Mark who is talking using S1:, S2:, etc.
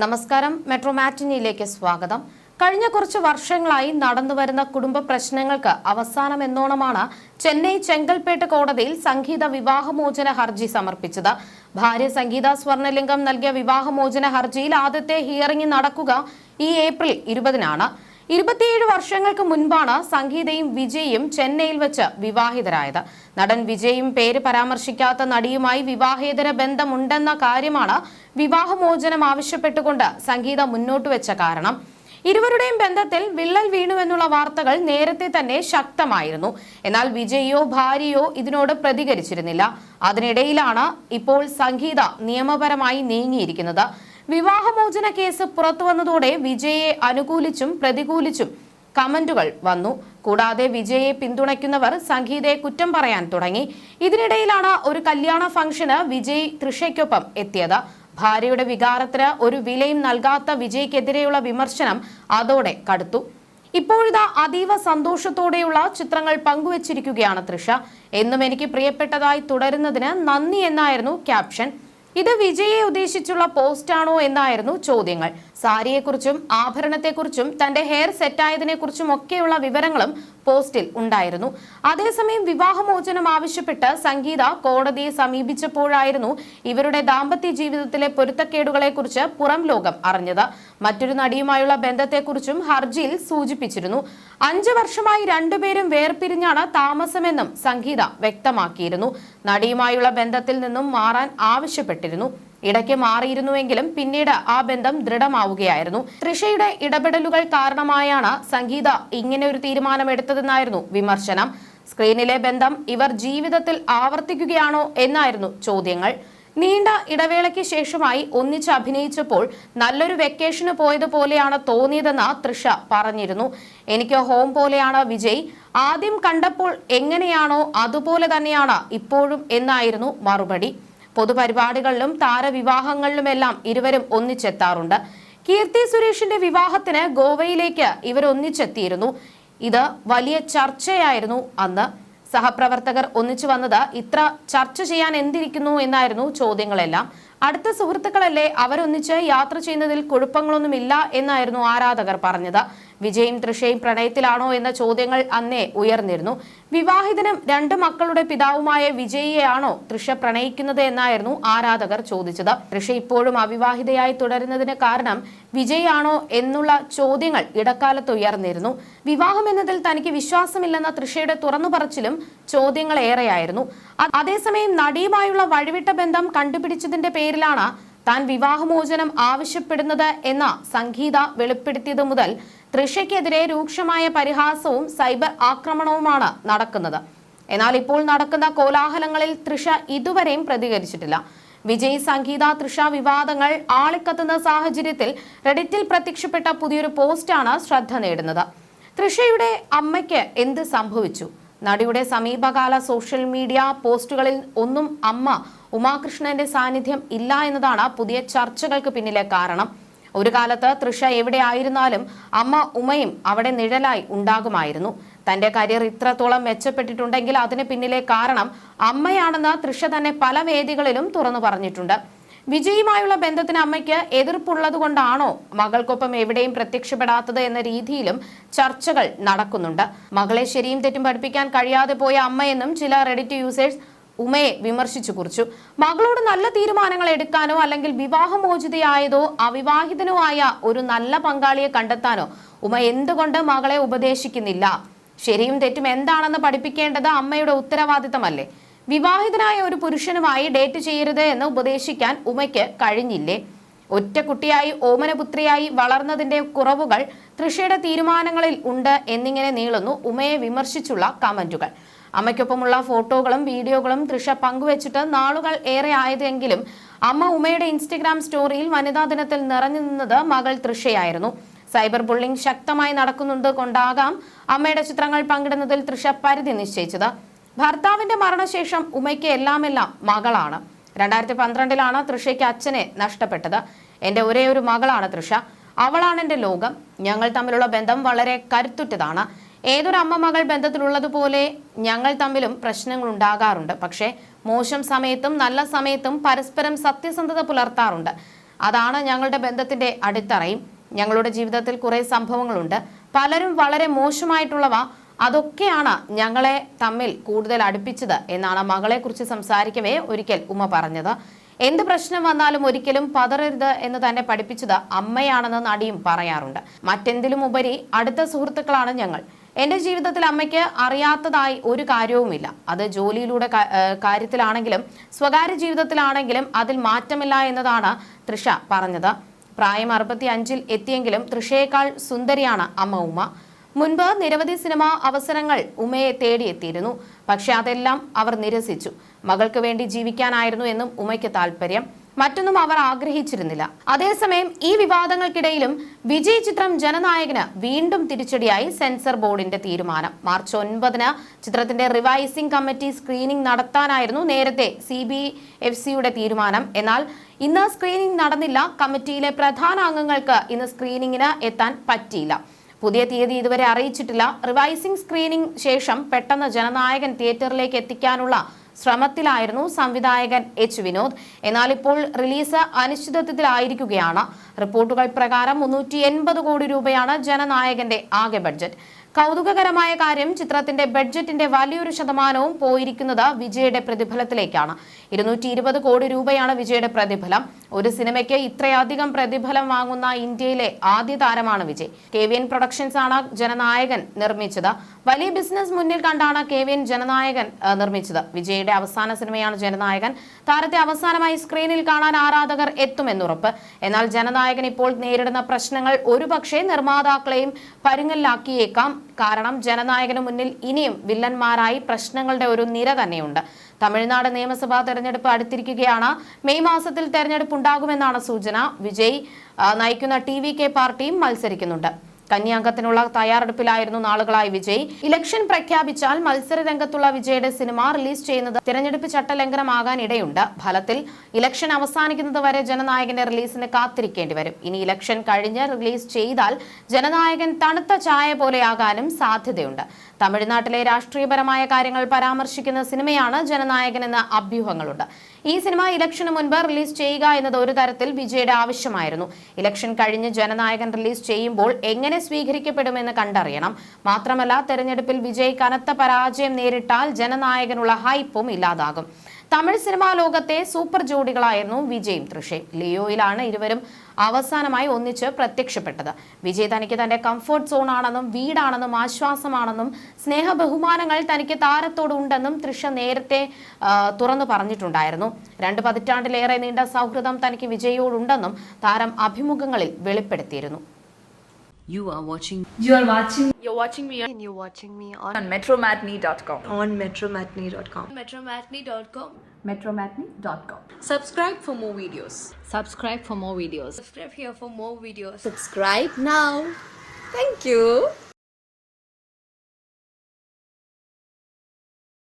S1: നമസ്കാരം. മെട്രോ മാറ്റിനിയിലേക്ക് സ്വാഗതം. കഴിഞ്ഞ കുറച്ച് വർഷങ്ങളായി നടന്നുവരുന്ന കുടുംബ പ്രശ്നങ്ങൾക്ക് അവസാനം എന്നോണമാണ് ചെന്നൈ ചെങ്കൽപ്പേട്ട് കോടതിയിൽ സംഗീത വിവാഹമോചന ഹർജി സമർപ്പിച്ചത്. ഭാര്യ സംഗീത സ്വർണലിംഗം നൽകിയ വിവാഹമോചന ഹർജിയിൽ ആദ്യത്തെ ഹിയറിംഗ് നടക്കുക ഈ ഏപ്രിൽ 20-നാണ്. 27 വർഷങ്ങൾക്ക് മുൻപാണ് സംഗീതയും വിജയും ചെന്നൈയിൽ വെച്ച് വിവാഹിതരായത്. നടൻ വിജയും പേര് പരാമർശിക്കാത്ത നടിയുമായി വിവാഹേതര ബന്ധമുണ്ടെന്ന കാര്യമാണ് വിവാഹമോചനം ആവശ്യപ്പെട്ടുകൊണ്ട് സംഗീത മുന്നോട്ട് വെച്ച കാരണം. ഇരുവരുടെയും ബന്ധത്തിൽ വിള്ളൽ വീണുവെന്നുള്ള വാർത്തകൾ നേരത്തെ തന്നെ ശക്തമായിരുന്നു. എന്നാൽ വിജയോ ഭാര്യയോ ഇതിനോട് പ്രതികരിച്ചിരുന്നില്ല. അതിനിടയിലാണ് ഇപ്പോൾ സംഗീത നിയമപരമായി നീങ്ങിയിരിക്കുന്നത്. വിവാഹമോചന കേസ് പുറത്തു വന്നതോടെ വിജയെ അനുകൂലിച്ചും പ്രതികൂലിച്ചും കമന്റുകൾ വന്നു. കൂടാതെ വിജയെ പിന്തുണയ്ക്കുന്നവർ സംഗീതയെ കുറ്റം പറയാൻ തുടങ്ങി. ഇതിനിടയിലാണ് ഒരു കല്യാണ ഫംഗ്ഷന് വിജയ് തൃഷയ്ക്കൊപ്പം എത്തിയത്. ഭാര്യയുടെ വികാരത്തിന് ഒരു വിലയും നൽകാത്ത വിജയ്ക്കെതിരെയുള്ള വിമർശനം അതോടെ കടുത്തു. ഇപ്പോഴിതാ അതീവ സന്തോഷത്തോടെയുള്ള ചിത്രങ്ങൾ പങ്കുവച്ചിരിക്കുകയാണ് തൃഷ. എന്നും എനിക്ക് പ്രിയപ്പെട്ടതായി തുടരുന്നതിന് നന്ദി എന്നായിരുന്നു ക്യാപ്ഷൻ. ഇത് വിജയെ ഉദ്ദേശിച്ചുള്ള പോസ്റ്റാണോ എന്നായിരുന്നു ചോദ്യങ്ങൾ. സാരിയെക്കുറിച്ചും ആഭരണത്തെക്കുറിച്ചും തന്റെ ഹെയർ സെറ്റായതിനെ കുറിച്ചും ഒക്കെയുള്ള വിവരങ്ങളും പോസ്റ്റിൽ ഉണ്ടായിരുന്നു. അതേസമയം വിവാഹമോചനം ആവശ്യപ്പെട്ട് സംഗീത കോടതിയെ സമീപിച്ചപ്പോഴായിരുന്നു ഇവരുടെ ദാമ്പത്യ ജീവിതത്തിലെ പൊരുത്തക്കേടുകളെ കുറിച്ച് പുറം ലോകം അറിഞ്ഞത്. മറ്റൊരു നടിയുമായുള്ള ബന്ധത്തെക്കുറിച്ചും ഹർജിയിൽ സൂചിപ്പിച്ചിരുന്നു. 5 വർഷമായി രണ്ടുപേരും വേർപിരിഞ്ഞാണ് താമസമെന്നും സംഗീത വ്യക്തമാക്കിയിരുന്നു. നടിയുമായുള്ള ബന്ധത്തിൽ നിന്നും മാറാൻ ആവശ്യപ്പെട്ടിരുന്നു. ഇടയ്ക്ക് മാറിയിരുന്നുവെങ്കിലും പിന്നീട് ആ ബന്ധം ദൃഢമാവുകയായിരുന്നു. തൃഷയുടെ ഇടപെടലുകൾ കാരണമായാണ് സംഗീത ഇങ്ങനെ ഒരു തീരുമാനമെടുത്തതെന്നായിരുന്നു വിമർശനം. സ്ക്രീനിലെ ബന്ധം ഇവർ ജീവിതത്തിൽ ആവർത്തിക്കുകയാണോ എന്നായിരുന്നു ചോദ്യങ്ങൾ. നീണ്ട ഇടവേളയ്ക്ക് ശേഷമായി ഒന്നിച്ച് അഭിനയിച്ചപ്പോൾ നല്ലൊരു വെക്കേഷന് പോയതുപോലെയാണ് തോന്നിയതെന്ന് തൃഷ പറഞ്ഞിരുന്നു. എനിക്ക് ഹോം പോലെയാണ് വിജയ്. ആദ്യം കണ്ടപ്പോൾ എങ്ങനെയാണോ അതുപോലെ തന്നെയാണ് ഇപ്പോഴും എന്നായിരുന്നു മറുപടി. പൊതുപരിപാടികളിലും താരവിവാഹങ്ങളിലുമെല്ലാം ഇരുവരും ഒന്നിച്ചെത്താറുണ്ട്. കീർത്തി സുരേഷിന്റെ വിവാഹത്തിന് ഗോവയിലേക്ക് ഇവർ ഒന്നിച്ചെത്തിയിരുന്നു. ഇത് വലിയ ചർച്ചയായിരുന്നു അന്ന്. സഹപ്രവർത്തകർ ഒന്നിച്ചു വന്നത് ഇത്ര ചർച്ച ചെയ്യാൻ എന്തിരിക്കുന്നു എന്നായിരുന്നു ചോദ്യങ്ങളെല്ലാം. അടുത്ത സുഹൃത്തുക്കളല്ലേ, അവരൊന്നിച്ച് യാത്ര ചെയ്യുന്നതിൽ കുഴപ്പങ്ങളൊന്നുമില്ല എന്നായിരുന്നു ആരാധകർ പറഞ്ഞത്. വിജയും തൃഷയും പ്രണയത്തിലാണോ എന്ന ചോദ്യങ്ങൾ അന്നേ ഉയർന്നിരുന്നു. വിവാഹിതനും 2 മക്കളുടെ പിതാവുമായ വിജയിയെയാണോ തൃഷ പ്രണയിക്കുന്നത് എന്നായിരുന്നു ആരാധകർ ചോദിച്ചത്. തൃഷ ഇപ്പോഴും അവിവാഹിതയായി തുടരുന്നതിന് കാരണം വിജയാണോ എന്നുള്ള ചോദ്യങ്ങൾ ഇടക്കാലത്ത് ഉയർന്നിരുന്നു. വിവാഹം എന്നതിൽ തനിക്ക് വിശ്വാസമില്ലെന്ന തൃഷയുടെ തുറന്നു പറച്ചിലും ചോദ്യങ്ങൾ ഏറെയായിരുന്നു. അതേസമയം നടിയുമായുള്ള വഴിവിട്ട ബന്ധം കണ്ടുപിടിച്ചതിന്റെ പേരിലാണ് താൻ വിവാഹമോചനം ആവശ്യപ്പെടുന്നത് എന്ന സംഗീത വെളിപ്പെടുത്തിയത് മുതൽ തൃഷയ്ക്കെതിരെ രൂക്ഷമായ പരിഹാസവും സൈബർ ആക്രമണവുമാണ് നടക്കുന്നത്. എന്നാൽ ഇപ്പോൾ നടക്കുന്ന കോലാഹലങ്ങളിൽ തൃഷ ഇതുവരെയും പ്രതികരിച്ചിട്ടില്ല. വിജയ് സംഗീത തൃഷ വിവാദങ്ങൾ ആളിക്കത്തുന്ന സാഹചര്യത്തിൽ റെഡിറ്റിൽ പ്രത്യക്ഷപ്പെട്ട പുതിയൊരു പോസ്റ്റാണ് ശ്രദ്ധ നേടുന്നത്. തൃഷയുടെ അമ്മയ്ക്ക് എന്ത് സംഭവിച്ചു? നടിയുടെ സമീപകാല സോഷ്യൽ മീഡിയ പോസ്റ്റുകളിൽ ഒന്നും അമ്മ ഉമാകൃഷ്ണന്റെ സാന്നിധ്യം ഇല്ല എന്നതാണ് പുതിയ ചർച്ചകൾക്ക് പിന്നിലെ കാരണം. ഒരു കാലത്ത് തൃഷ എവിടെയായിരുന്നാലും അമ്മ ഉമയും അവിടെ നിഴലായി ഉണ്ടാകുമായിരുന്നു. തന്റെ കരിയർ ഇത്രത്തോളം മെച്ചപ്പെട്ടിട്ടുണ്ടെങ്കിൽ അതിന് പിന്നിലെ കാരണം അമ്മയാണെന്ന് തൃഷ തന്നെ പല വേദികളിലും തുറന്നു പറഞ്ഞിട്ടുണ്ട്. വിജയുമായുള്ള ബന്ധത്തിന് അമ്മയ്ക്ക് എതിർപ്പുള്ളതുകൊണ്ടാണോ മകൾക്കൊപ്പം എവിടെയും പ്രത്യക്ഷപ്പെടാത്തത് എന്ന രീതിയിലും ചർച്ചകൾ നടക്കുന്നുണ്ട്. മകളെ ശരിയും തെറ്റും പഠിപ്പിക്കാൻ കഴിയാതെ പോയ അമ്മയെന്നും ചില റെഡിറ്റ് യൂസേഴ്സ് ഉമയെ വിമർശിച്ചു കുറിച്ചു. മകളോട് നല്ല തീരുമാനങ്ങൾ എടുക്കാനോ അല്ലെങ്കിൽ വിവാഹമോചിതയായതോ അവിവാഹിതനോ ആയ ഒരു നല്ല പങ്കാളിയെ കണ്ടെത്താനോ ഉമ എന്തുകൊണ്ട് മകളെ ഉപദേശിക്കുന്നില്ല? ശരിയും തെറ്റും എന്താണെന്ന് പഠിപ്പിക്കേണ്ടത് അമ്മയുടെ ഉത്തരവാദിത്തമല്ലേ? വിവാഹിതനായ ഒരു പുരുഷനുമായി ഡേറ്റ് ചെയ്യരുത് എന്ന് ഉപദേശിക്കാൻ ഉമയ്ക്ക് കഴിഞ്ഞില്ലേ? ഒറ്റ കുട്ടിയായി ഓമനപുത്രിയായി വളർന്നതിന്റെ കുറവുകൾ തൃഷയുടെ തീരുമാനങ്ങളിൽ ഉണ്ട് എന്നിങ്ങനെ നീളുന്നു ഉമയെ വിമർശിച്ചുള്ള കമന്റുകൾ. അമ്മയ്ക്കൊപ്പമുള്ള ഫോട്ടോകളും വീഡിയോകളും തൃഷ പങ്കുവച്ചിട്ട് നാളുകൾ ഏറെ ആയതെങ്കിലും അമ്മ ഉമയുടെ ഇൻസ്റ്റഗ്രാം സ്റ്റോറിയിൽ വനിതാ ദിനത്തിൽ നിറഞ്ഞു നിന്നത് മകൾ തൃഷയായിരുന്നു. സൈബർ ബുള്ളിംഗ് ശക്തമായി നടക്കുന്നത് കൊണ്ടാകാം അമ്മയുടെ ചിത്രങ്ങൾ പങ്കിടുന്നതിൽ തൃഷ പരിധി നിശ്ചയിച്ചത്. ഭർത്താവിന്റെ മരണശേഷം ഉമയ്ക്ക് എല്ലാമെല്ലാം മകളാണ്. 2012-ലാണ് തൃഷയ്ക്ക് അച്ഛനെ നഷ്ടപ്പെട്ടത്. എൻ്റെ ഒരേ ഒരു മകളാണ് തൃഷ. അവളാണ് എൻ്റെ ലോകം. ഞങ്ങൾ തമ്മിലുള്ള ബന്ധം വളരെ കരുത്തുറ്റതാണ്. ഏതൊരു അമ്മ മകൾ ബന്ധത്തിലുള്ളതുപോലെ ഞങ്ങൾ തമ്മിലും പ്രശ്നങ്ങൾ ഉണ്ടാകാറുണ്ട്. പക്ഷേ മോശം സമയത്തും നല്ല സമയത്തും പരസ്പരം സത്യസന്ധത പുലർത്താറുണ്ട്. അതാണ് ഞങ്ങളുടെ ബന്ധത്തിന്റെ അടിത്തറയും. ഞങ്ങളുടെ ജീവിതത്തിൽ കുറെ സംഭവങ്ങളുണ്ട്, പലരും വളരെ മോശമായിട്ടുള്ളവ. അതൊക്കെയാണ് ഞങ്ങളെ തമ്മിൽ കൂടുതൽ അടുപ്പിച്ചത് എന്നാണ് മകളെക്കുറിച്ച് സംസാരിക്കവേ ഒരിക്കൽ ഉമ്മ പറഞ്ഞത്. എന്ത് പ്രശ്നം വന്നാലും ഒരിക്കലും പതറരുത് എന്ന് തന്നെ പഠിപ്പിച്ചത് അമ്മയാണെന്ന് നടിയും പറയാറുണ്ട്. മറ്റെന്തിലും ഉപരി അടുത്ത സുഹൃത്തുക്കളാണ് ഞങ്ങൾ. എന്റെ ജീവിതത്തിൽ അമ്മയ്ക്ക് അറിയാത്തതായി ഒരു കാര്യവുമില്ല. അത് ജോലിയിലൂടെ കാര്യത്തിലാണെങ്കിലും സ്വകാര്യ ജീവിതത്തിലാണെങ്കിലും അതിൽ മാറ്റമില്ല എന്നതാണ് തൃഷ പറഞ്ഞത്. പ്രായം 65 എത്തിയെങ്കിലും തൃഷയേക്കാൾ സുന്ദരിയാണ് അമ്മ ഉമ്മ. മുൻപ് നിരവധി സിനിമാ അവസരങ്ങൾ ഉമ്മയെ തേടിയെത്തിയിരുന്നു. പക്ഷെ അതെല്ലാം അവർ നിരസിച്ചു. മകൾക്ക് വേണ്ടി ജീവിക്കാനായിരുന്നു എന്നും ഉമ്മയ്ക്ക് താല്പര്യം. മറ്റൊന്നും അവർ ആഗ്രഹിച്ചിരുന്നില്ല. അതേസമയം ഈ വിവാദങ്ങൾക്കിടയിലും വിജയ് ചിത്രം ജനനായകന് വീണ്ടും തിരിച്ചടിയായി സെൻസർ ബോർഡിന്റെ തീരുമാനം. മാർച്ച് 9 ചിത്രത്തിന്റെ റിവൈസിംഗ് കമ്മിറ്റി സ്ക്രീനിംഗ് നടത്താനായിരുന്നു നേരത്തെ CBFCയുടെ തീരുമാനം. എന്നാൽ ഇന്ന് സ്ക്രീനിംഗ് നടന്നില്ല. കമ്മിറ്റിയിലെ പ്രധാന അംഗങ്ങൾക്ക് ഇന്ന് സ്ക്രീനിങ്ങിന് എത്താൻ പറ്റിയില്ല. പുതിയ തീയതി ഇതുവരെ അറിയിച്ചിട്ടില്ല. റിവൈസിംഗ് സ്ക്രീനിംഗ് ശേഷം പെട്ടെന്ന് ജനനായകൻ തിയേറ്ററിലേക്ക് എത്തിക്കാനുള്ള ശ്രമത്തിലായിരുന്നു സംവിധായകൻ H. വിനോദ്. എന്നാൽ ഇപ്പോൾ റിലീസ് അനിശ്ചിതത്വത്തിലായിരിക്കുകയാണ്. റിപ്പോർട്ടുകൾ പ്രകാരം 380 കോടി രൂപയാണ് ജനനായകന്റെ ആകെ ബഡ്ജറ്റ്. കൗതുകകരമായ കാര്യം, ചിത്രത്തിന്റെ ബഡ്ജറ്റിന്റെ വലിയൊരു ശതമാനവും പോയിരിക്കുന്നത് വിജയുടെ പ്രതിഫലത്തിലേക്കാണ്. 220 കോടി രൂപയാണ് വിജയുടെ പ്രതിഫലം. ഒരു സിനിമയ്ക്ക് ഇത്രയധികം പ്രതിഫലം വാങ്ങുന്ന ഇന്ത്യയിലെ ആദ്യ താരമാണ് വിജയ്. KVN പ്രൊഡക്ഷൻസ് ആണ് ജനനായകൻ നിർമ്മിച്ചത്. വലിയ ബിസിനസ് മുന്നിൽ കണ്ടാണ് KVN ജനനായകൻ നിർമ്മിച്ചത്. വിജയുടെ അവസാന സിനിമയാണ് ജനനായകൻ. താരത്തെ അവസാനമായി സ്ക്രീനിൽ കാണാൻ ആരാധകർ എത്തുമെന്നുറപ്പ്. എന്നാൽ ജനനായകൻ ഇപ്പോൾ നേരിടുന്ന പ്രശ്നങ്ങൾ ഒരുപക്ഷെ നിർമ്മാതാക്കളെയും പരുങ്ങലിലാക്കിയേക്കാം. കാരണം ജനനായകന് മുന്നിൽ ഇനിയും വില്ലന്മാരായി പ്രശ്നങ്ങളുടെ ഒരു നിര തന്നെയുണ്ട്. തമിഴ്നാട് നിയമസഭാ തെരഞ്ഞെടുപ്പ് അടുത്തിരിക്കുകയാണ്. മെയ് മാസത്തിൽ തെരഞ്ഞെടുപ്പ് ഉണ്ടാകുമെന്നാണ് സൂചന. വിജയ് നയിക്കുന്ന TVK പാർട്ടിയും മത്സരിക്കുന്നുണ്ട്. കന്യാംഗത്തിനുള്ള തയ്യാറെടുപ്പിലായിരുന്നു നാളുകളായി വിജയ്. ഇലക്ഷൻ പ്രഖ്യാപിച്ചാൽ മത്സര രംഗത്തുള്ള വിജയുടെ സിനിമ റിലീസ് ചെയ്യുന്നത് തിരഞ്ഞെടുപ്പ് ചട്ടലംഘനമാകാൻ ഇടയുണ്ട്. ഫലത്തിൽ ഇലക്ഷൻ അവസാനിക്കുന്നത് വരെ ജനനായകന്റെ റിലീസിന് കാത്തിരിക്കേണ്ടി വരും. ഇനി ഇലക്ഷൻ കഴിഞ്ഞ് റിലീസ് ചെയ്താൽ ജനനായകൻ തണുത്ത ചായ പോലെയാകാനും സാധ്യതയുണ്ട്. തമിഴ്നാട്ടിലെ രാഷ്ട്രീയപരമായ കാര്യങ്ങൾ പരാമർശിക്കുന്ന സിനിമയാണ് ജനനായകൻ എന്ന അഭ്യൂഹങ്ങളുണ്ട്. ഈ സിനിമ ഇലക്ഷന് മുൻപ് റിലീസ് ചെയ്യുക എന്നത് ഒരു തരത്തിൽ വിജയുടെ ആവശ്യമായിരുന്നു. ഇലക്ഷൻ കഴിഞ്ഞ് ജനനായകൻ റിലീസ് ചെയ്യുമ്പോൾ എങ്ങനെ സ്വീകരിക്കപ്പെടുമെന്ന് കണ്ടറിയണം. മാത്രമല്ല, തെരഞ്ഞെടുപ്പിൽ വിജയ് കനത്ത പരാജയം നേരിട്ടാൽ ജനനായകനുള്ള ഹൈപ്പും ഇല്ലാതാകും. തമിഴ് സിനിമാ ലോകത്തെ സൂപ്പർ ജോഡികളായിരുന്നു വിജയും തൃഷയും. ലിയോയിലാണ് ഇരുവരും അവസാനമായി ഒന്നിച്ച് പ്രത്യക്ഷപ്പെട്ടത്. വിജയ് തനിക്ക് തന്റെ കംഫർട്ട് സോൺ ആണെന്നും വീടാണെന്നും ആശ്വാസമാണെന്നും സ്നേഹ ബഹുമാനങ്ങൾ തനിക്ക് താരത്തോട് ഉണ്ടെന്നും തൃഷ നേരത്തെ തുറന്നു പറഞ്ഞിട്ടുണ്ടായിരുന്നു. 2 പതിറ്റാണ്ടിലേറെ നീണ്ട സൗഹൃദം തനിക്ക് വിജയോടുണ്ടെന്നും താരം അഭിമുഖങ്ങളിൽ വെളിപ്പെടുത്തിയിരുന്നു.
S2: You're watching me
S3: and you're watching me
S2: on metromatney.com.
S3: on metromatney.com.
S2: metromatney.com.
S4: metromatney.com.
S3: Subscribe for more videos.
S4: Subscribe for more videos.
S2: Subscribe here for more videos.
S3: Subscribe now. Thank you.